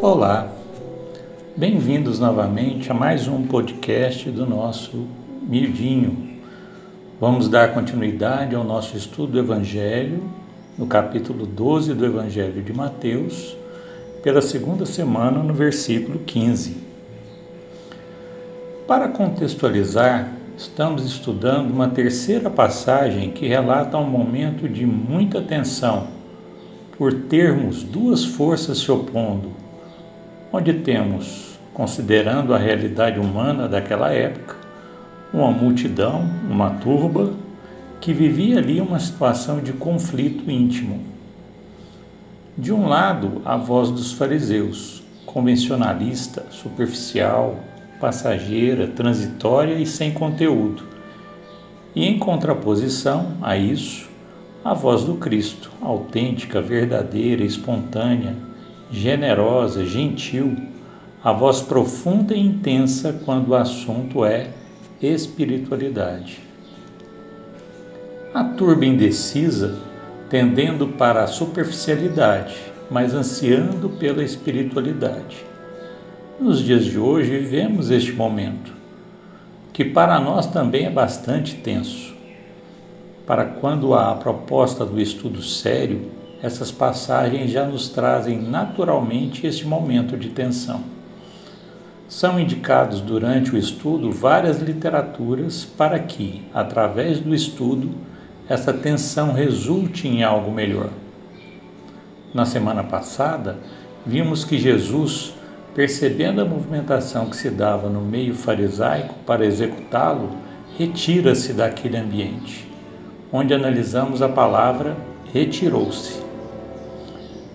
Olá, bem-vindos novamente a mais um podcast do nosso Miudinho. Vamos dar continuidade ao nosso estudo do Evangelho, no capítulo 12 do Evangelho de Mateus, pela segunda semana no versículo 15. Para contextualizar, estamos estudando uma terceira passagem que relata um momento de muita tensão, por termos duas forças se opondo, onde temos, considerando a realidade humana daquela época, uma multidão, uma turba, que vivia ali uma situação de conflito íntimo. De um lado, a voz dos fariseus, convencionalista, superficial, passageira, transitória e sem conteúdo. E em contraposição a isso, a voz do Cristo, autêntica, verdadeira, espontânea, generosa, gentil, a voz profunda e intensa quando o assunto é espiritualidade. A turba indecisa, tendendo para a superficialidade, mas ansiando pela espiritualidade. Nos dias de hoje vivemos este momento, que para nós também é bastante tenso. Para quando há a proposta do estudo sério, essas passagens já nos trazem naturalmente este momento de tensão. São indicados durante o estudo várias literaturas para que, através do estudo, essa tensão resulte em algo melhor. Na semana passada, vimos que Jesus, percebendo a movimentação que se dava no meio farisaico para executá-lo, retira-se daquele ambiente, onde analisamos a palavra retirou-se.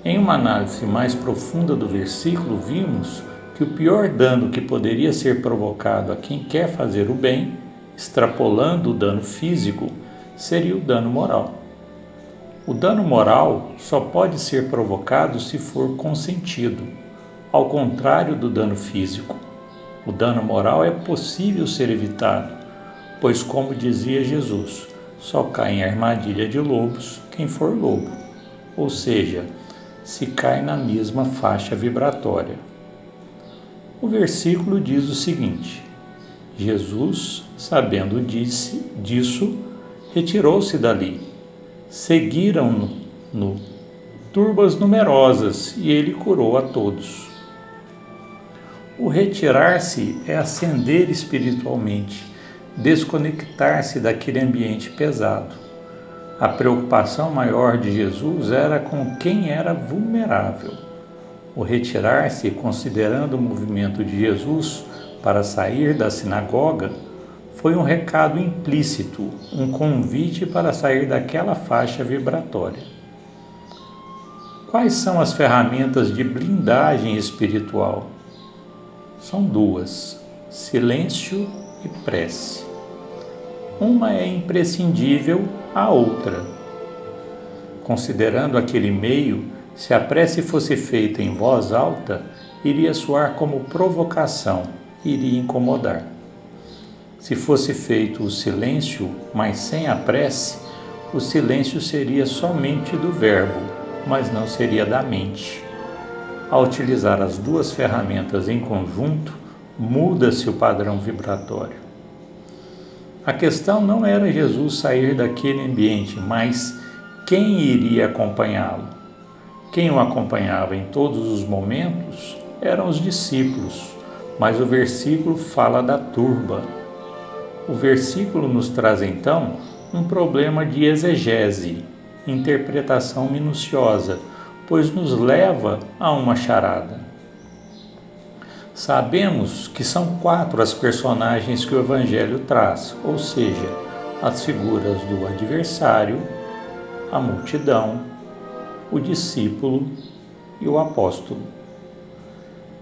Em uma análise mais profunda do versículo, vimos que o pior dano que poderia ser provocado a quem quer fazer o bem, extrapolando o dano físico, seria o dano moral. O dano moral só pode ser provocado se for consentido, ao contrário do dano físico. O dano moral é possível ser evitado, pois, como dizia Jesus, só cai em armadilha de lobos quem for lobo, ou seja, se cai na mesma faixa vibratória. O versículo diz o seguinte: Jesus, sabendo disso, retirou-se dali. Seguiram-no turbas numerosas e ele curou a todos. O retirar-se é ascender espiritualmente, desconectar-se daquele ambiente pesado. A preocupação maior de Jesus era com quem era vulnerável. O retirar-se, considerando o movimento de Jesus para sair da sinagoga, foi um recado implícito, um convite para sair daquela faixa vibratória. Quais são as ferramentas de blindagem espiritual? São duas: silêncio e prece. Uma é imprescindível, a outra. Considerando aquele meio, se a prece fosse feita em voz alta, iria soar como provocação, iria incomodar. Se fosse feito o silêncio, mas sem a prece, o silêncio seria somente do verbo, mas não seria da mente. Ao utilizar as duas ferramentas em conjunto, muda-se o padrão vibratório. A questão não era Jesus sair daquele ambiente, mas quem iria acompanhá-lo. Quem o acompanhava em todos os momentos eram os discípulos, mas o versículo fala da turba. O versículo nos traz então um problema de exegese, interpretação minuciosa, pois nos leva a uma charada. Sabemos que são 4 as personagens que o Evangelho traz, ou seja, as figuras do adversário, a multidão, o discípulo e o apóstolo.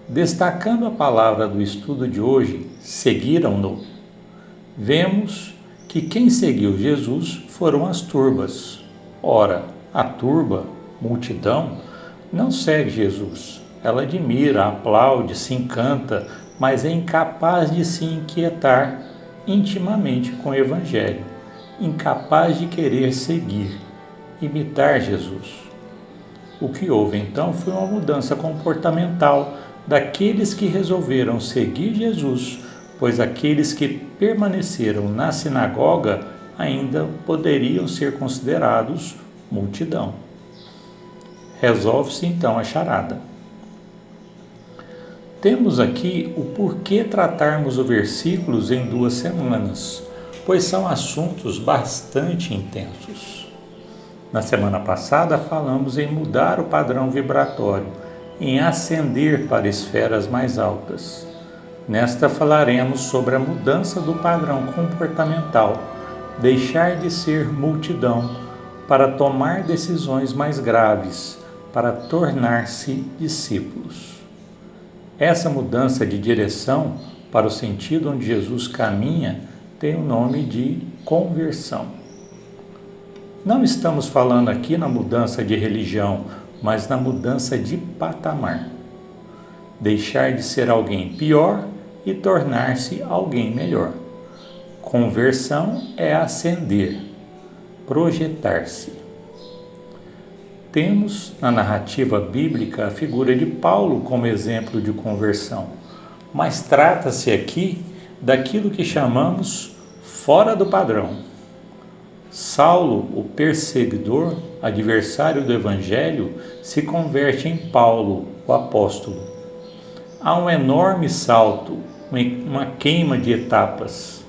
Destacando a palavra do estudo de hoje, seguiram-no, vemos que quem seguiu Jesus foram as turbas. Ora, a turba, multidão, não segue Jesus. Ela admira, aplaude, se encanta, mas é incapaz de se inquietar intimamente com o Evangelho, incapaz de querer seguir, imitar Jesus. O que houve então foi uma mudança comportamental daqueles que resolveram seguir Jesus, pois aqueles que permaneceram na sinagoga ainda poderiam ser considerados multidão. Resolve-se então a charada. Temos aqui o porquê tratarmos os versículos em 2 semanas, pois são assuntos bastante intensos. Na semana passada falamos em mudar o padrão vibratório, em ascender para esferas mais altas. Nesta falaremos sobre a mudança do padrão comportamental, deixar de ser multidão para tomar decisões mais graves, para tornar-se discípulos. Essa mudança de direção para o sentido onde Jesus caminha tem o nome de conversão. Não estamos falando aqui na mudança de religião, mas na mudança de patamar. Deixar de ser alguém pior e tornar-se alguém melhor. Conversão é ascender, projetar-se. Temos na narrativa bíblica a figura de Paulo como exemplo de conversão, mas trata-se aqui daquilo que chamamos fora do padrão. Saulo, o perseguidor, adversário do Evangelho, se converte em Paulo, o apóstolo. Há um enorme salto, uma queima de etapas.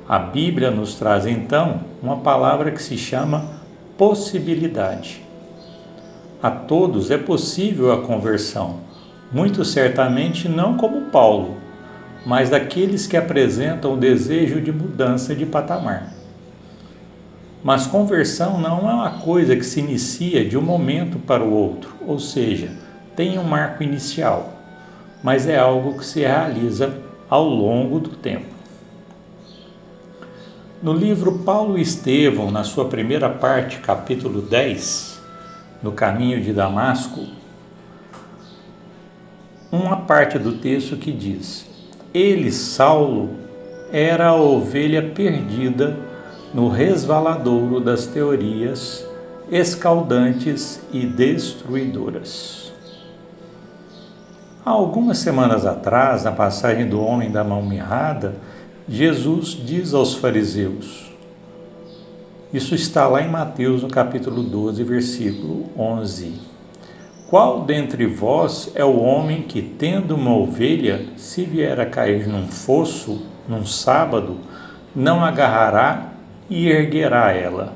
A Bíblia nos traz então uma palavra que se chama possibilidade. A todos é possível a conversão, muito certamente não como Paulo, mas daqueles que apresentam o desejo de mudança de patamar. Mas conversão não é uma coisa que se inicia de um momento para o outro, ou seja, tem um marco inicial, mas é algo que se realiza ao longo do tempo. No livro Paulo e Estevão, na sua primeira parte, capítulo 10, no caminho de Damasco, uma parte do texto que diz: ele, Saulo, era a ovelha perdida no resvaladouro das teorias escaldantes e destruidoras. Há algumas semanas atrás, na passagem do homem da mão mirrada, Jesus diz aos fariseus, isso está lá em Mateus, no capítulo 12, versículo 11. Qual dentre vós é o homem que, tendo uma ovelha, se vier a cair num fosso, num sábado, não agarrará e erguerá ela?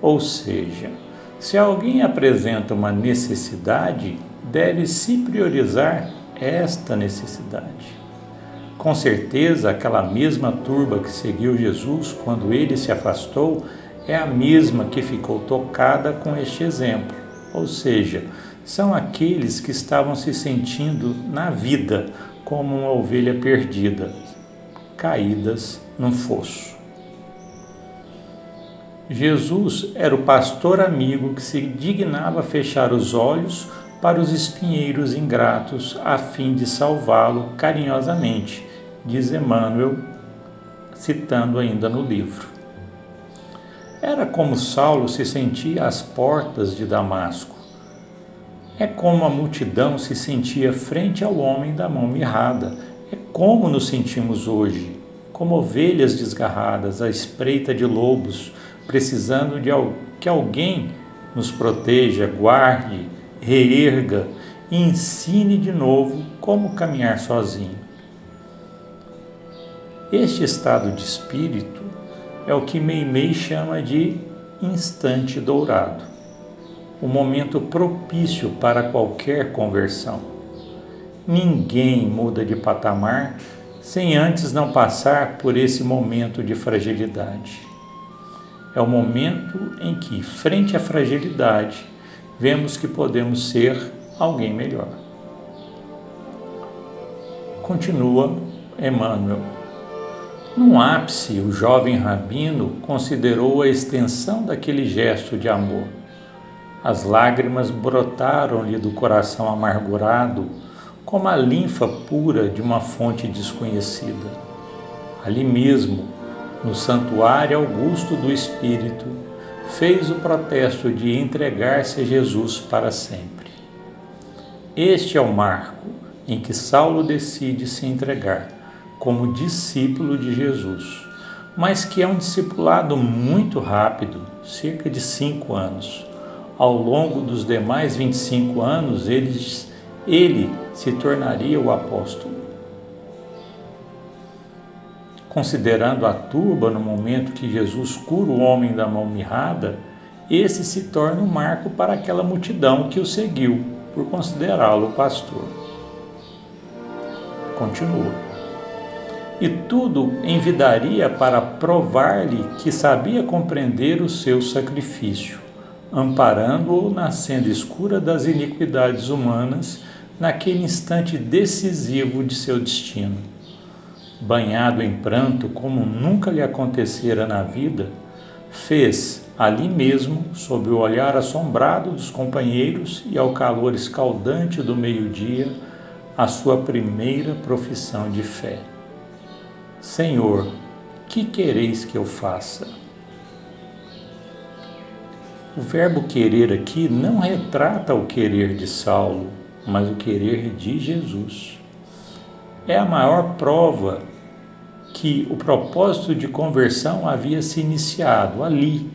Ou seja, se alguém apresenta uma necessidade, deve-se priorizar esta necessidade. Com certeza, aquela mesma turba que seguiu Jesus quando ele se afastou é a mesma que ficou tocada com este exemplo. Ou seja, são aqueles que estavam se sentindo na vida como uma ovelha perdida, caídas num fosso. Jesus era o pastor amigo que se dignava fechar os olhos para os espinheiros ingratos a fim de salvá-lo carinhosamente, diz Emmanuel, citando ainda no livro. Era como Saulo se sentia às portas de Damasco. É como a multidão se sentia frente ao homem da mão mirrada. É como nos sentimos hoje, como ovelhas desgarradas à espreita de lobos, precisando de que alguém nos proteja, guarde, reerga e ensine de novo como caminhar sozinho. Este estado de espírito é o que Meimei chama de instante dourado, o momento propício para qualquer conversão. Ninguém muda de patamar sem antes não passar por esse momento de fragilidade. É o momento em que, frente à fragilidade, vemos que podemos ser alguém melhor. Continua Emmanuel. No ápice, o jovem rabino considerou a extensão daquele gesto de amor. As lágrimas brotaram-lhe do coração amargurado, como a linfa pura de uma fonte desconhecida. Ali mesmo, no santuário augusto do Espírito, fez o protesto de entregar-se a Jesus para sempre. Este é o marco em que Saulo decide se entregar como discípulo de Jesus, mas que é um discipulado muito rápido, cerca de 5 anos. Ao longo dos demais 25 anos, ele se tornaria o apóstolo. Considerando a turba no momento que Jesus cura o homem da mão mirrada, esse se torna um marco para aquela multidão que o seguiu, por considerá-lo pastor. Continua. E tudo envidaria para provar-lhe que sabia compreender o seu sacrifício, amparando-o na senda escura das iniquidades humanas, naquele instante decisivo de seu destino. Banhado em pranto como nunca lhe acontecera na vida, fez ali mesmo, sob o olhar assombrado dos companheiros e ao calor escaldante do meio-dia, a sua primeira profissão de fé. Senhor, que quereis que eu faça? O verbo querer aqui não retrata o querer de Saulo, mas o querer de Jesus. É a maior prova que o propósito de conversão havia se iniciado ali,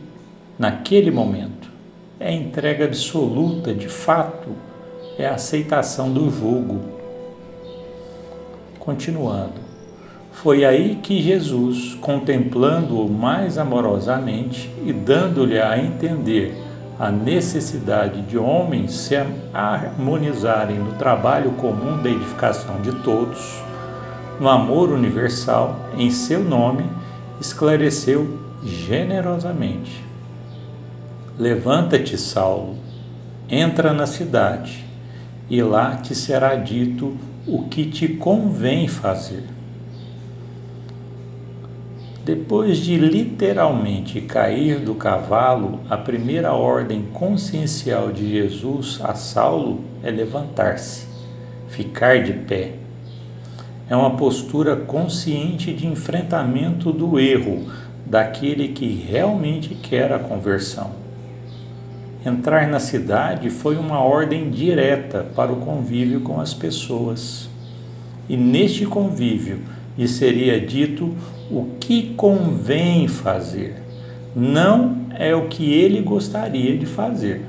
naquele momento. É a entrega absoluta, de fato, é a aceitação do jugo. Continuando. Foi aí que Jesus, contemplando-o mais amorosamente e dando-lhe a entender a necessidade de homens se harmonizarem no trabalho comum da edificação de todos, no amor universal, em seu nome, esclareceu generosamente: Levanta-te, Saulo, entra na cidade, e lá te será dito o que te convém fazer. Depois de literalmente cair do cavalo, a primeira ordem consciencial de Jesus a Saulo é levantar-se, ficar de pé. É uma postura consciente de enfrentamento do erro daquele que realmente quer a conversão. Entrar na cidade foi uma ordem direta para o convívio com as pessoas. E neste convívio lhe seria dito o que convém fazer, não é o que ele gostaria de fazer.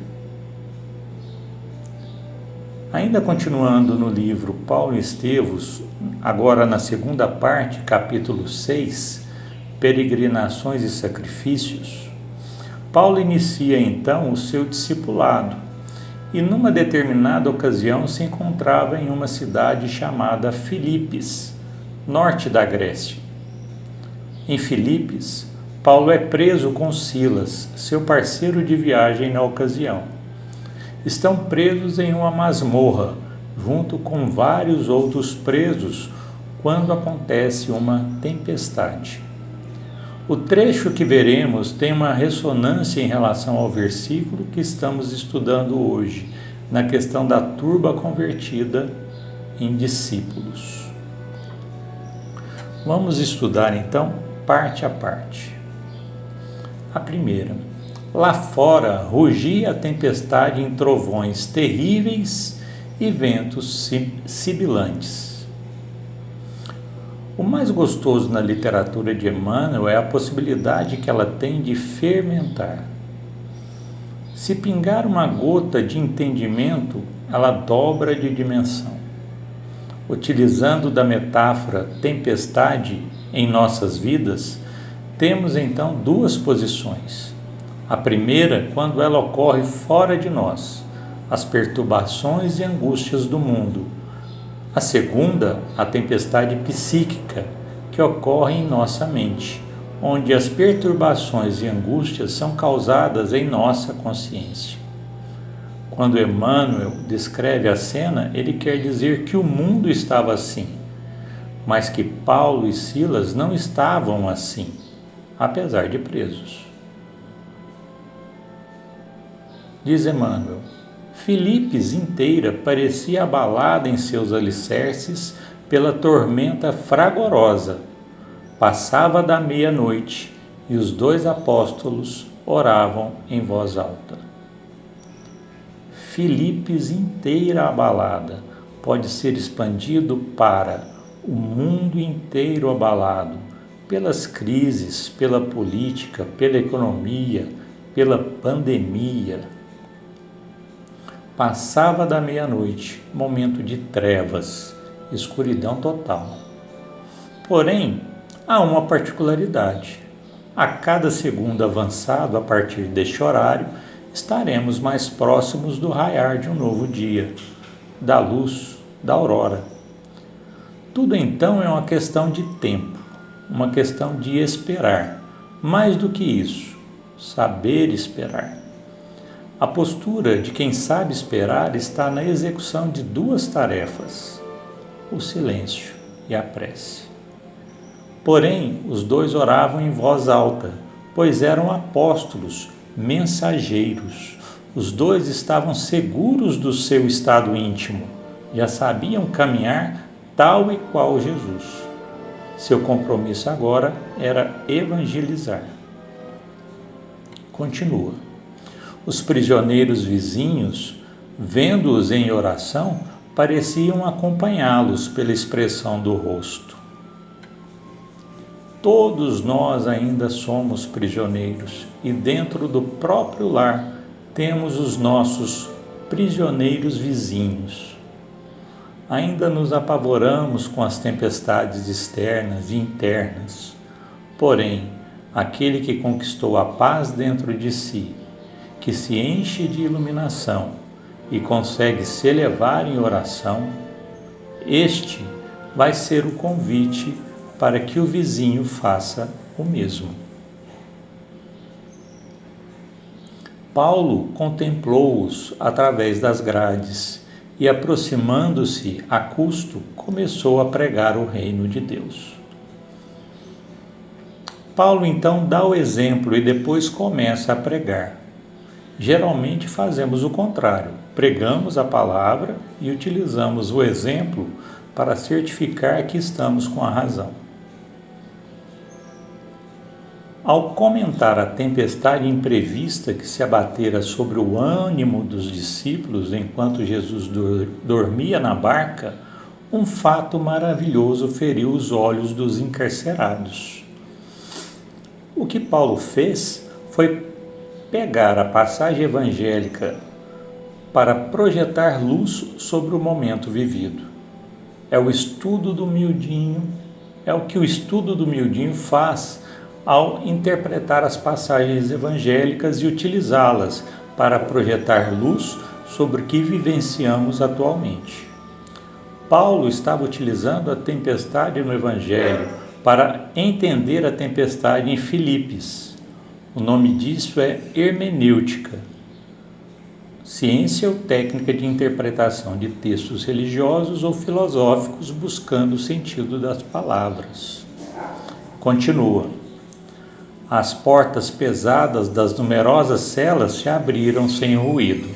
Ainda continuando no livro Paulo e Estevos, agora na segunda parte, capítulo 6, Peregrinações e Sacrifícios, Paulo inicia então o seu discipulado e numa determinada ocasião se encontrava em uma cidade chamada Filipos, norte da Grécia. Em Filipos, Paulo é preso com Silas, seu parceiro de viagem na ocasião. Estão presos em uma masmorra, junto com vários outros presos, quando acontece uma tempestade. O trecho que veremos tem uma ressonância em relação ao versículo que estamos estudando hoje, na questão da turba convertida em discípulos. Vamos estudar então parte a parte. A primeira. Lá fora rugia a tempestade em trovões terríveis e ventos sibilantes. O mais gostoso na literatura de Emmanuel é a possibilidade que ela tem de fermentar. Se pingar uma gota de entendimento, ela dobra de dimensão. Utilizando da metáfora tempestade em nossas vidas, temos então duas posições. A primeira, quando ela ocorre fora de nós, as perturbações e angústias do mundo. A segunda, a tempestade psíquica, que ocorre em nossa mente, onde as perturbações e angústias são causadas em nossa consciência. Quando Emmanuel descreve a cena, ele quer dizer que o mundo estava assim, mas que Paulo e Silas não estavam assim, apesar de presos. Diz Emmanuel, Filipos inteira parecia abalada em seus alicerces pela tormenta fragorosa. Passava da meia-noite e os 2 apóstolos oravam em voz alta. Filipos inteira abalada pode ser expandido para o mundo inteiro abalado pelas crises, pela política, pela economia, pela pandemia. Passava da meia-noite, momento de trevas, escuridão total. Porém, há uma particularidade. A cada segundo avançado a partir deste horário, estaremos mais próximos do raiar de um novo dia, da luz, da aurora. Tudo então é uma questão de tempo, uma questão de esperar. Mais do que isso, saber esperar. A postura de quem sabe esperar está na execução de duas tarefas: o silêncio e a prece. Porém, os dois oravam em voz alta, pois eram apóstolos, mensageiros. Os dois estavam seguros do seu estado íntimo, já sabiam caminhar tal e qual Jesus. Seu compromisso agora era evangelizar. Continua. Os prisioneiros vizinhos, vendo-os em oração, pareciam acompanhá-los pela expressão do rosto. Todos nós ainda somos prisioneiros e dentro do próprio lar temos os nossos prisioneiros vizinhos. Ainda nos apavoramos com as tempestades externas e internas. Porém, aquele que conquistou a paz dentro de si, que se enche de iluminação e consegue se elevar em oração, este vai ser o convite para que o vizinho faça o mesmo. Paulo contemplou-os através das grades e, aproximando-se a custo, começou a pregar o reino de Deus. Paulo então dá o exemplo e depois começa a pregar. Geralmente fazemos o contrário, pregamos a palavra e utilizamos o exemplo para certificar que estamos com a razão. Ao comentar a tempestade imprevista que se abatera sobre o ânimo dos discípulos enquanto Jesus dormia na barca, um fato maravilhoso feriu os olhos dos encarcerados. O que Paulo fez foi pegar a passagem evangélica para projetar luz sobre o momento vivido. É o que o estudo do miudinho faz ao interpretar as passagens evangélicas e utilizá-las para projetar luz sobre o que vivenciamos atualmente. Paulo estava utilizando a tempestade no Evangelho para entender a tempestade em Filipos. O nome disso é hermenêutica, ciência ou técnica de interpretação de textos religiosos ou filosóficos buscando o sentido das palavras. Continua. As portas pesadas das numerosas celas se abriram sem ruído.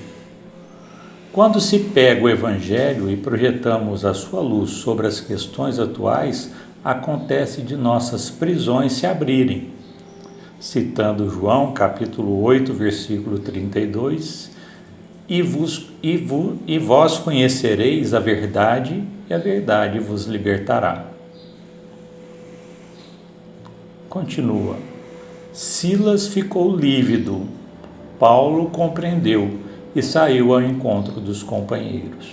Quando se pega o Evangelho e projetamos a sua luz sobre as questões atuais, acontece de nossas prisões se abrirem. Citando João, capítulo 8, versículo 32, e vós conhecereis a verdade, e a verdade vos libertará. Continua. Silas ficou lívido. Paulo compreendeu e saiu ao encontro dos companheiros.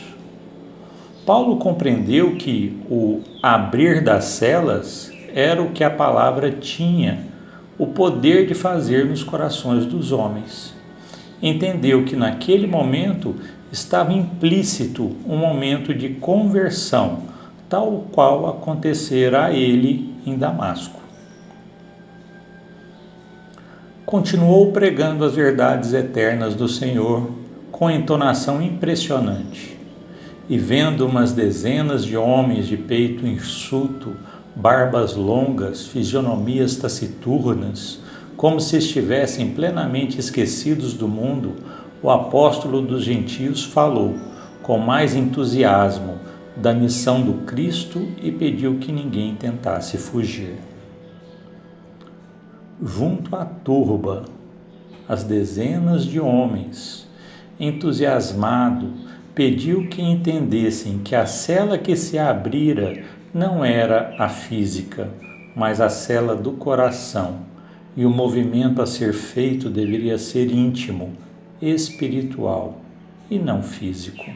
Paulo compreendeu que o abrir das celas era o que a palavra tinha o poder de fazer nos corações dos homens. Entendeu que naquele momento estava implícito um momento de conversão, tal qual acontecera a ele em Damasco. Continuou pregando as verdades eternas do Senhor com entonação impressionante. E vendo umas dezenas de homens de peito hirsuto, barbas longas, fisionomias taciturnas, como se estivessem plenamente esquecidos do mundo, o apóstolo dos gentios falou, com mais entusiasmo, da missão do Cristo e pediu que ninguém tentasse fugir. Junto à turba, as dezenas de homens. Entusiasmado, pediu que entendessem que a cela que se abrira não era a física, mas a cela do coração, e o movimento a ser feito deveria ser íntimo, espiritual e não físico.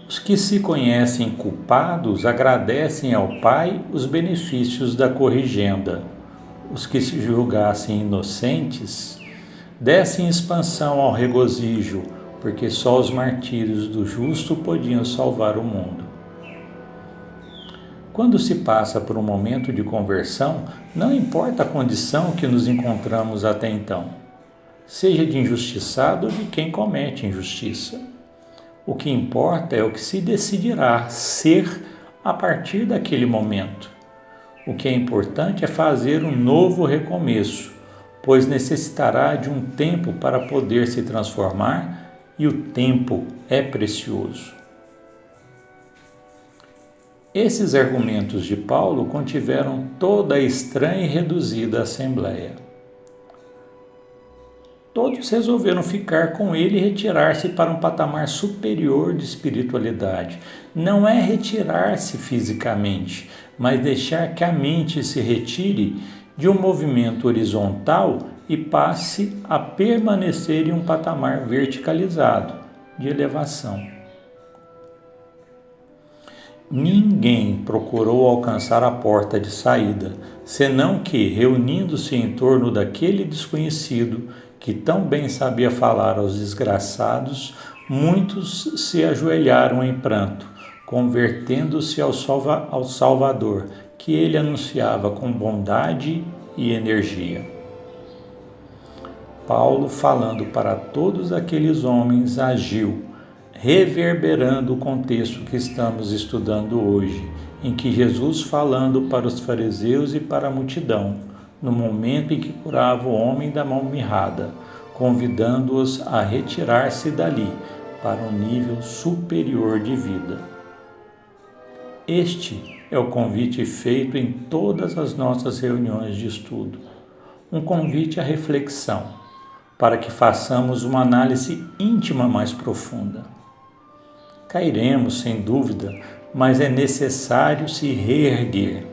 Os que se conhecem culpados agradecem ao Pai os benefícios da corrigenda. Os que se julgassem inocentes dessem expansão ao regozijo, porque só os martírios do justo podiam salvar o mundo. Quando se passa por um momento de conversão, não importa a condição que nos encontramos até então, seja de injustiçado ou de quem comete injustiça. O que importa é o que se decidirá ser a partir daquele momento. O que é importante é fazer um novo recomeço, pois necessitará de um tempo para poder se transformar e o tempo é precioso. Esses argumentos de Paulo contiveram toda a estranha e reduzida assembleia. Todos resolveram ficar com ele e retirar-se para um patamar superior de espiritualidade. Não é retirar-se fisicamente, mas deixar que a mente se retire de um movimento horizontal e passe a permanecer em um patamar verticalizado, de elevação. Ninguém procurou alcançar a porta de saída, senão que, reunindo-se em torno daquele desconhecido, que tão bem sabia falar aos desgraçados, muitos se ajoelharam em pranto, convertendo-se ao Salvador, que ele anunciava com bondade e energia. Paulo, falando para todos aqueles homens, agiu, reverberando o contexto que estamos estudando hoje, em que Jesus, falando para os fariseus e para a multidão, no momento em que curava o homem da mão mirrada, convidando-os a retirar-se dali para um nível superior de vida. Este é o convite feito em todas as nossas reuniões de estudo, um convite à reflexão, para que façamos uma análise íntima mais profunda. Cairemos, sem dúvida, mas é necessário se reerguer,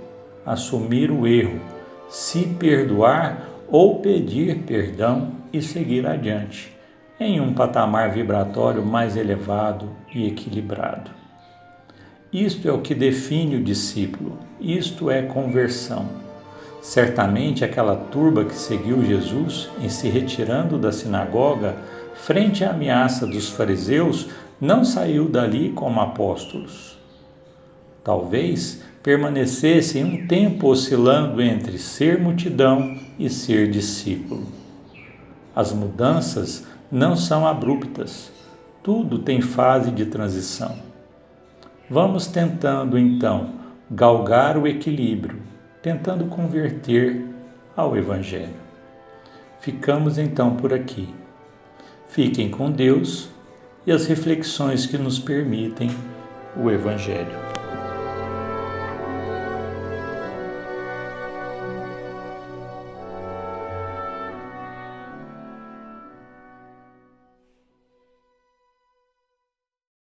assumir o erro, se perdoar ou pedir perdão e seguir adiante, em um patamar vibratório mais elevado e equilibrado. Isto é o que define o discípulo, isto é conversão. Certamente aquela turba que seguiu Jesus em se retirando da sinagoga, frente à ameaça dos fariseus, não saiu dali como apóstolos. Talvez permanecessem um tempo oscilando entre ser multidão e ser discípulo. As mudanças não são abruptas, tudo tem fase de transição. Vamos tentando então galgar o equilíbrio, tentando converter ao Evangelho. Ficamos então por aqui. Fiquem com Deus e as reflexões que nos permitem o Evangelho.